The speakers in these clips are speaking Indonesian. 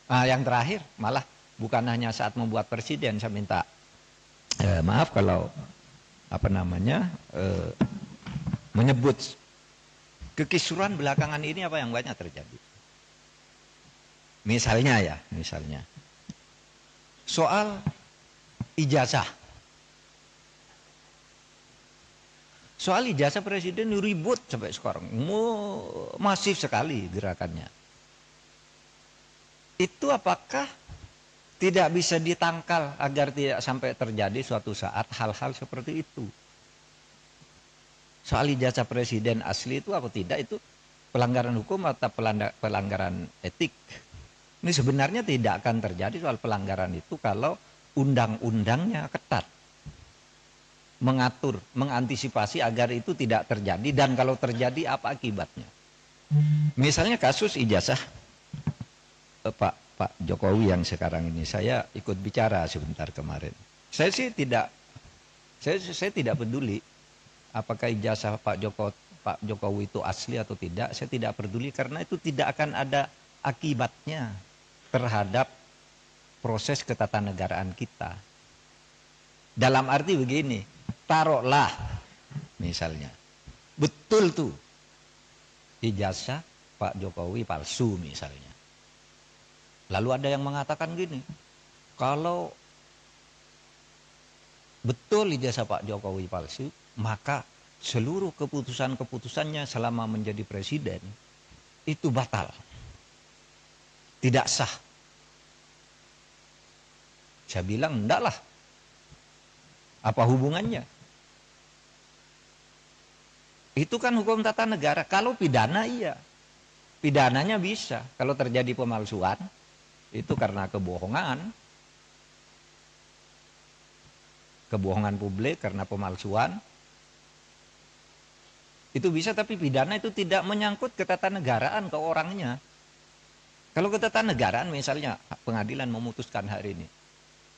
Yang terakhir malah bukan hanya saat membuat presiden, saya minta maaf kalau menyebut kekisruhan belakangan ini apa yang banyak terjadi. Misalnya soal ijazah. Soal ijazah presiden ribut sampai sekarang, masif sekali gerakannya. Itu apakah tidak bisa ditangkal agar tidak sampai terjadi suatu saat hal-hal seperti itu? Soal ijazah presiden asli itu apa tidak, itu pelanggaran hukum atau pelanggaran etik? Ini sebenarnya tidak akan terjadi soal pelanggaran itu kalau undang-undangnya ketat, mengatur, mengantisipasi agar itu tidak terjadi, dan kalau terjadi apa akibatnya. Misalnya kasus ijazah Pak Jokowi yang sekarang ini, saya ikut bicara sebentar kemarin. Saya tidak peduli apakah ijazah Pak Jokowi itu asli atau tidak. Saya tidak peduli karena itu tidak akan ada akibatnya terhadap proses ketatanegaraan kita. Dalam arti begini, taruhlah misalnya betul tuh ijazah Pak Jokowi palsu misalnya. Lalu ada yang mengatakan gini, kalau betul ijazah Pak Jokowi palsu, maka seluruh keputusan-keputusannya selama menjadi presiden itu batal, tidak sah. Saya bilang enggak lah. Apa hubungannya? Itu kan hukum tata negara. Kalau pidana iya. Pidananya bisa. Kalau terjadi pemalsuan, itu karena kebohongan. Kebohongan publik karena pemalsuan. Itu bisa, tapi pidana itu tidak menyangkut ketatanegaraan ke orangnya. Kalau ketatanegaraan misalnya pengadilan memutuskan hari ini,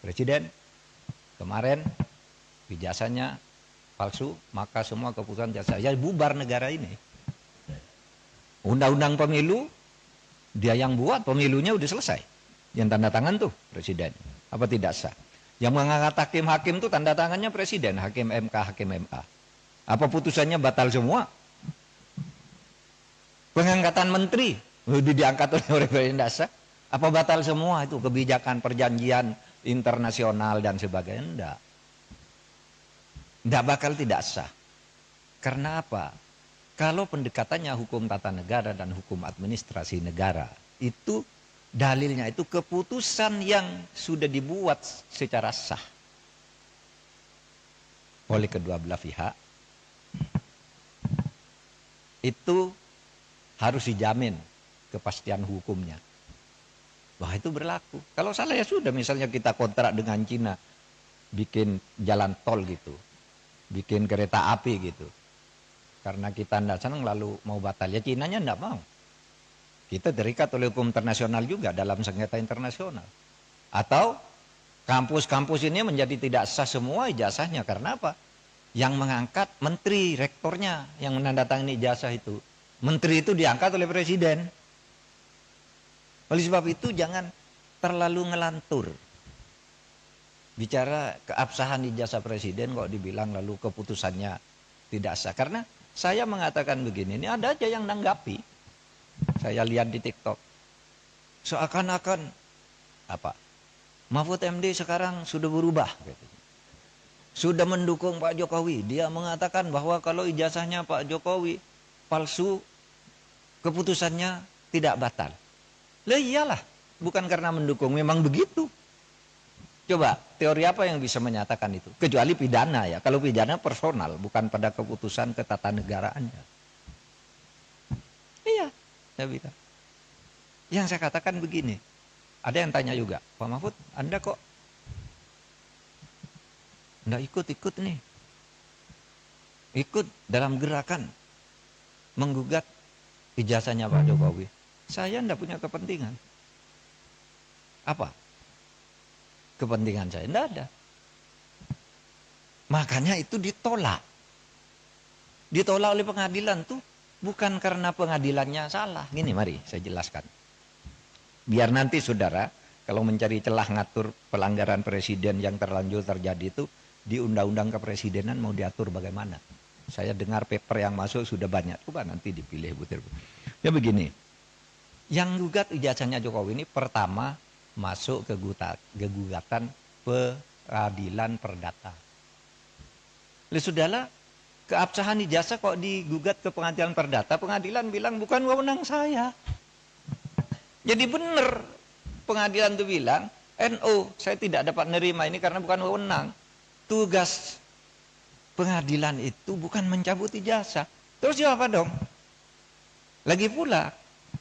presiden kemarin ijazahnya palsu, maka semua keputusan jasa ya bubar negara ini. Undang-undang pemilu dia yang buat, pemilunya udah selesai, yang tanda tangan tuh presiden, apa tidak sah? Yang mengangkat hakim-hakim tuh tanda tangannya presiden, hakim MK, hakim MA. Apa putusannya batal semua? Pengangkatan menteri udah diangkat oleh presiden, tidak sah. Apa batal semua itu kebijakan perjanjian internasional dan sebagainya? Enggak. Enggak bakal tidak sah. Karena apa? Kalau pendekatannya hukum tata negara dan hukum administrasi negara, itu dalilnya itu keputusan yang sudah dibuat secara sah oleh kedua belah pihak, itu harus dijamin kepastian hukumnya. Wah, itu berlaku. Kalau salah ya sudah, misalnya kita kontrak dengan Cina, bikin jalan tol gitu, bikin kereta api gitu. Karena kita tidak senang lalu mau batal, ya Cinanya tidak mau. Kita terikat oleh hukum internasional juga dalam sengketa internasional. Atau kampus-kampus ini menjadi tidak sah semua ijazahnya. Karena apa? Yang mengangkat menteri, rektornya yang menandatangani ijazah itu. Menteri itu diangkat oleh presiden. Oleh sebab itu jangan terlalu ngelantur. Bicara keabsahan ijazah presiden kok dibilang lalu keputusannya tidak sah. Karena saya mengatakan begini, ini ada aja yang nanggapi. Saya lihat di TikTok. Seakan-akan apa? Mahfud MD sekarang sudah berubah. Sudah mendukung Pak Jokowi. Dia mengatakan bahwa kalau ijazahnya Pak Jokowi palsu, keputusannya tidak batal. Lah iyalah, bukan karena mendukung, memang begitu. Coba, teori apa yang bisa menyatakan itu? Kecuali pidana ya. Kalau pidana personal, bukan pada keputusan ketatanegaraannya. Iya, saya bilang. Yang saya katakan begini, ada yang tanya juga, Pak Mahfud, Anda kok enggak ikut-ikut nih? Ikut dalam gerakan menggugat ijazahnya Pak Jokowi. Saya enggak punya kepentingan. Apa? Kepentingan saya enggak ada. Makanya itu ditolak. Ditolak oleh pengadilan tuh bukan karena pengadilannya salah. Gini, mari saya jelaskan. Biar nanti saudara, kalau mencari celah ngatur pelanggaran presiden yang terlanjur terjadi itu, di undang-undang kepresidenan mau diatur bagaimana. Saya dengar paper yang masuk sudah banyak. Coba nanti dipilih butir. Ya begini, yang gugat ijazahnya Jokowi ini pertama masuk ke gugatan peradilan perdata. Lalu sudahlah, keabsahan ijazah kok digugat ke pengadilan perdata, pengadilan bilang bukan wewenang saya. Jadi benar pengadilan itu bilang, NO, saya tidak dapat menerima ini karena bukan wewenang. Tugas pengadilan itu bukan mencabut ijazah. Terus apa dong? Lagi pula,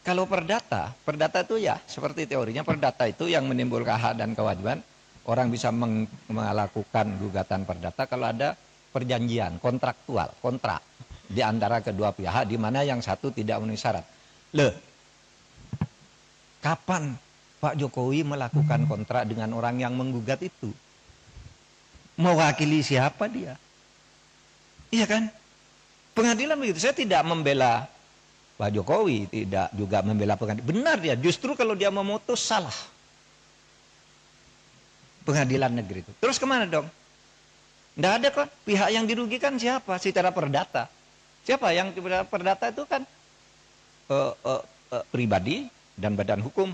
kalau perdata itu ya seperti teorinya, perdata itu yang menimbulkan hak dan kewajiban. Orang bisa melakukan gugatan perdata kalau ada perjanjian kontraktual, kontrak di antara kedua pihak di mana yang satu tidak memenuhi syarat. Kapan Pak Jokowi melakukan kontrak dengan orang yang menggugat itu? Mewakili siapa dia? Iya kan? Pengadilan begitu. Saya tidak membela Pak Jokowi, tidak juga membela pengadilan. Benar dia, justru kalau dia memutus salah. Pengadilan negeri itu. Terus kemana dong? Tidak ada kok. Pihak yang dirugikan siapa? Secara perdata. Siapa yang perdata itu kan pribadi dan badan hukum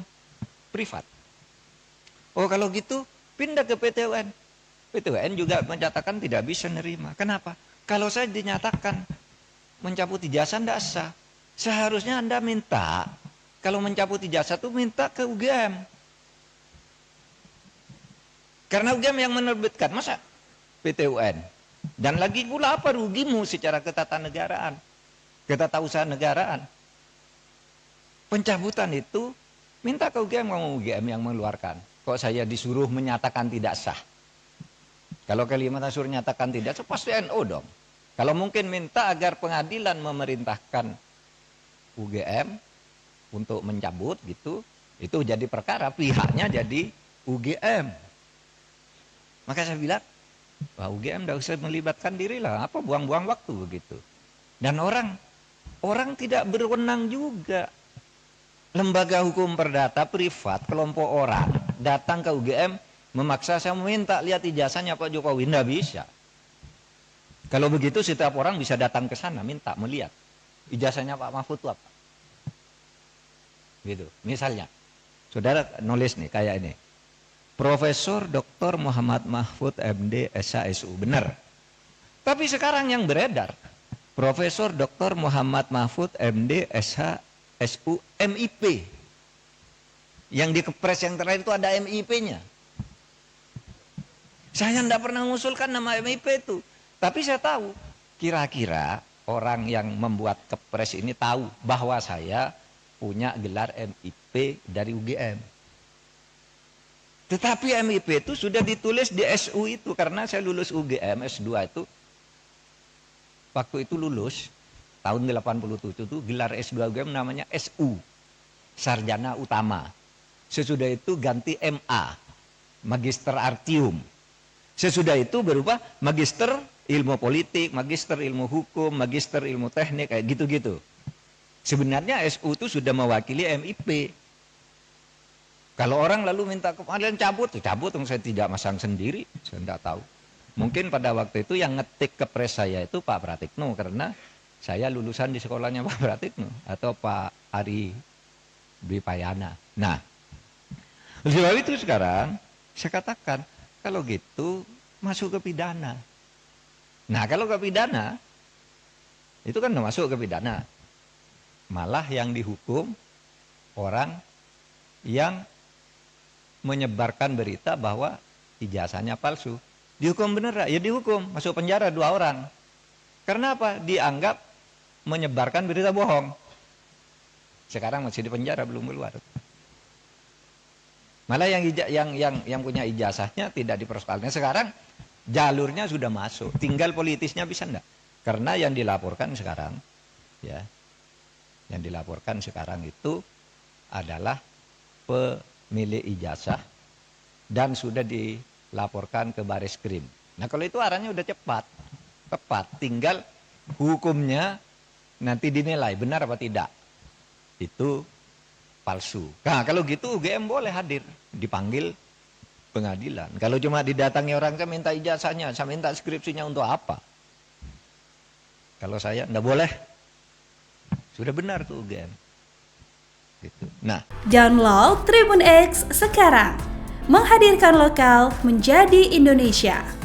privat. Oh kalau gitu pindah ke PT UN. PT UN juga menyatakan tidak bisa nerima. Kenapa? Kalau saya dinyatakan mencabut ijazah tidak sah. Seharusnya Anda minta, kalau mencabut ijazah itu minta ke UGM. Karena UGM yang menerbitkan, masa PT UN. Dan lagi pula apa rugimu secara ketatanegaraan, ketatausahaan negaraan. Pencabutan itu minta ke UGM, mau UGM yang mengeluarkan. Kok saya disuruh menyatakan tidak sah? Kalau Kalimantan suruh nyatakan tidak sah, pasti NO dong. Kalau mungkin minta agar pengadilan memerintahkan UGM untuk mencabut gitu, itu jadi perkara, pihaknya jadi UGM. Maka saya bilang, wah UGM tidak usah melibatkan diri lah, apa buang-buang waktu begitu. Dan orang tidak berwenang juga. Lembaga hukum perdata privat, kelompok orang datang ke UGM memaksa saya meminta lihat ijazahnya Pak Jokowi, tidak bisa. Kalau begitu setiap orang bisa datang ke sana minta melihat ijazahnya Pak Mahfud itu apa. Gitu. Misalnya, saudara nulis nih kayak ini. Profesor Dr. Muhammad Mahfud MD SHSU, benar. Tapi sekarang yang beredar, Profesor Dr. Muhammad Mahfud MD SHSU MIP. Yang di kepres yang terakhir itu ada MIP-nya. Saya tidak pernah mengusulkan nama MIP itu. Tapi saya tahu, kira-kira orang yang membuat kepres ini tahu bahwa saya punya gelar MIP dari UGM. Tetapi MIP itu sudah ditulis di SU itu, karena saya lulus UGM S2 itu. Waktu itu lulus, tahun 87 itu gelar S2 UGM namanya SU, Sarjana Utama. Sesudah itu ganti MA, Magister Artium. Sesudah itu berubah Magister Ilmu Politik, Magister Ilmu Hukum, Magister Ilmu Teknik, kayak gitu-gitu. Sebenarnya SU itu sudah mewakili MIP. Kalau orang lalu minta kemarin cabut saya tidak masang sendiri, saya tidak tahu. Mungkin pada waktu itu yang ngetik kepres saya itu Pak Pratikno, karena saya lulusan di sekolahnya Pak Pratikno atau Pak Ari Dwipayana. Nah, sebab itu sekarang saya katakan kalau gitu masuk ke pidana. Nah kalau ke pidana itu kan masuk ke pidana, malah yang dihukum orang yang menyebarkan berita bahwa ijazahnya palsu. Dihukum bener, ya dihukum, masuk penjara 2 orang. Karena apa? Dianggap menyebarkan berita bohong. Sekarang masih di penjara, belum keluar. Malah yang punya ijazahnya tidak dipersoalkan. Sekarang jalurnya sudah masuk, tinggal politisnya bisa enggak? Karena yang dilaporkan sekarang, ya, yang dilaporkan sekarang itu adalah pemilik ijazah dan sudah dilaporkan ke Bareskrim. Nah kalau itu arahnya udah tepat, tinggal hukumnya nanti dinilai benar apa tidak. Itu palsu. Nah kalau gitu UGM boleh hadir, dipanggil pengadilan. Kalau cuma didatangi orang, saya minta ijazahnya, saya minta skripsinya untuk apa? Kalau saya enggak boleh. Sudah benar tuh UGM. Gitu. Nah, Download Tribun X sekarang, menghadirkan lokal menjadi Indonesia.